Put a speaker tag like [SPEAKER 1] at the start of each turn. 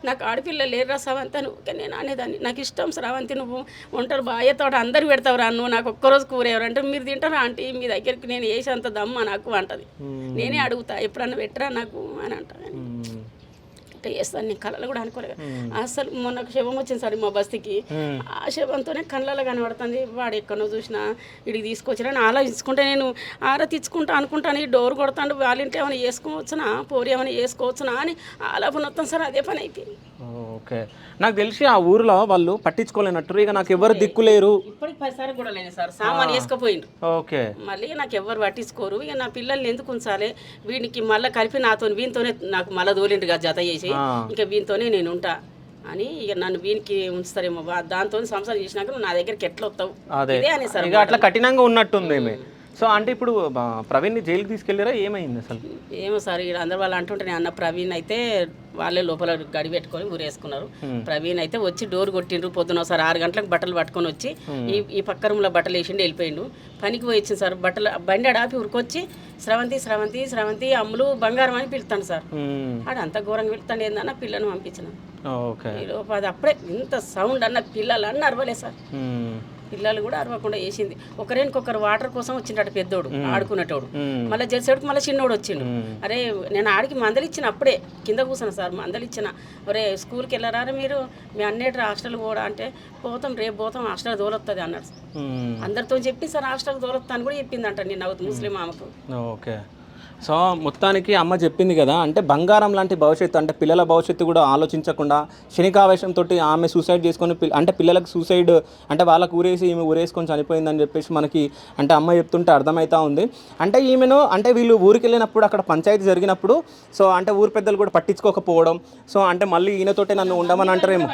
[SPEAKER 1] నాకు ఆడపిల్ల లేరురా శ్రవంతి అని ఊరికే నేను అనేదాన్ని. నాకు ఇష్టం శ్రవంతి, నువ్వు ఒంటరి బాయ్యతో అందరు పెడతావురా, నువ్వు నాకు ఒక్కరోజు కూర ఎవరంటే మీరు తింటారా ఆంటీ, మీ దగ్గరికి నేను వేసేంత దమ్మ నాకు అంటది. నేనే అడుగుతా ఎప్పుడన్నా పెట్టరా నాకు అని అంటాను. అంటే చేస్తాను నేను కళలు కూడా అనుకోలేదు. అసలు మొన్న శవం వచ్చింది సార్ మా బస్తీకి, ఆ శవంతోనే కళ్ళలో కనబడుతుంది. వాడు ఎక్కడో చూసినా ఇడికి తీసుకొచ్చినా అని ఆలోచించుకుంటే నేను ఆరా తెచ్చుకుంటా అనుకుంటాను. ఈ డోర్ కొడతాను వాళ్ళ ఇంట్లో ఏమైనా చేసుకోవచ్చునా, పోరి ఏమైనా చేసుకోవచ్చునా అని ఆలోపన వస్తాను సార్. అదే పని అయిపోయింది.
[SPEAKER 2] ఓకే, నాకు తెలిసి ఆ ఊర్లో వాళ్ళు పట్టించుకోలేనట్టు, ఇక నాకు ఎవరు దిక్కులేరు.
[SPEAKER 1] ఇప్పటికి 10 సార్లు కూడా లేదు సార్, సామాన్ వేసుకపోయిండ్రు.
[SPEAKER 2] ఓకే,
[SPEAKER 1] మళ్ళీ నాకు ఎవరు పట్టించుకోరు. ఇక నా పిల్లల్ని ఎందుకు ఉంచాలి, వీడికి మళ్ళీ కలిపి నాతో వీనితోనే నాకు మళ్ళీ దోలిండు కదా జత చేసి, ఇంకా వీనితోనే నేను ఉంటా అని ఇక నన్ను వీనికి ఉంచుతారేమో, దాంతో సంసారం చేసినాక నువ్వు నా దగ్గరికి ఎట్లా వస్తావు ఇదే అని సార్.
[SPEAKER 2] ఇక అట్లా కఠినంగా ఉన్నట్టుంది. సో అంటే ఇప్పుడు ప్రవీణ్ని జైలుకి తీసుకెళ్ళారా, ఏమైంది అసలు? ఏమో
[SPEAKER 1] సార్, ఇక్కడ అందరు వాళ్ళు అంటుంటే నేను అన్న ప్రవీణ్ అయితే వాళ్ళే లోపల గడి పెట్టుకొని ఊరేసుకున్నారు. ప్రవీణ్ అయితే వచ్చి డోర్ కొట్టిండ్రు. పొద్దున ఒకసారి 6 గంటలకు బట్టలు పట్టుకొని వచ్చి ఈ పక్క రూమ్లో బట్టలు వేసిండి వెళ్ళిపోయిండు. పనికి పోయి వచ్చింది సార్, బట్టలు బండి ఆపి ఉరికొచ్చి శ్రవంతి శ్రవంతి శ్రవంతి అమ్ములు బంగారం అని పిలుతాను సార్. ఆడు అంత ఘోరంగా పిలుతాను ఏందన్న పిల్లను పంపించిన. అది అప్పుడే ఇంత సౌండ్ అన్న పిల్లలు అన్న అరవలే సార్. పిల్లలు కూడా అరవకుండా వేసింది. ఒకరికొకరు వాటర్ కోసం వచ్చిండట పెద్దోడు ఆడుకునేటోడు, మళ్ళీ జెర్సేడుకు మళ్ళీ చిన్నోడు వచ్చిండు. అరే నేను ఆడికి మందలిచ్చిన అప్పుడే కింద కూర్చున్నా సార్, మందలిచ్చిన ఒరే స్కూల్కి వెళ్ళరారా మీరు, మీ అన్నేటి హాస్టల్ కూడా అంటే పోతాం రేపు పోతాం హాస్టల్ దోలొస్తుంది అన్నాడు. అందరితో చెప్పి సార్ హాస్టల్ దోలొస్తా అని కూడా చెప్పిందంట నిన్న ముస్లిం ఆమెకు.
[SPEAKER 2] ఓకే, సో మొత్తానికి అమ్మ చెప్పింది కదా, అంటే బంగారం లాంటి భవిష్యత్తు, అంటే పిల్లల భవిష్యత్తు కూడా ఆలోచించకుండా క్షణికావేశంతో ఆమె సూసైడ్ చేసుకొని, అంటే పిల్లలకు సూసైడ్ అంటే వాళ్ళకు ఊరేసి ఈమె ఊరేసుకొని చనిపోయిందని చెప్పేసి మనకి అంటే అమ్మ చెప్తుంటే అర్థమవుతా ఉంది. అంటే ఈమెను అంటే వీళ్ళు ఊరికి వెళ్ళినప్పుడు అక్కడ పంచాయతీ జరిగినప్పుడు సో అంటే ఊరి పెద్దలు కూడా పట్టించుకోకపోవడం, సో అంటే మళ్ళీ ఈయనతోటే నన్ను ఉండమని అంటారేమో.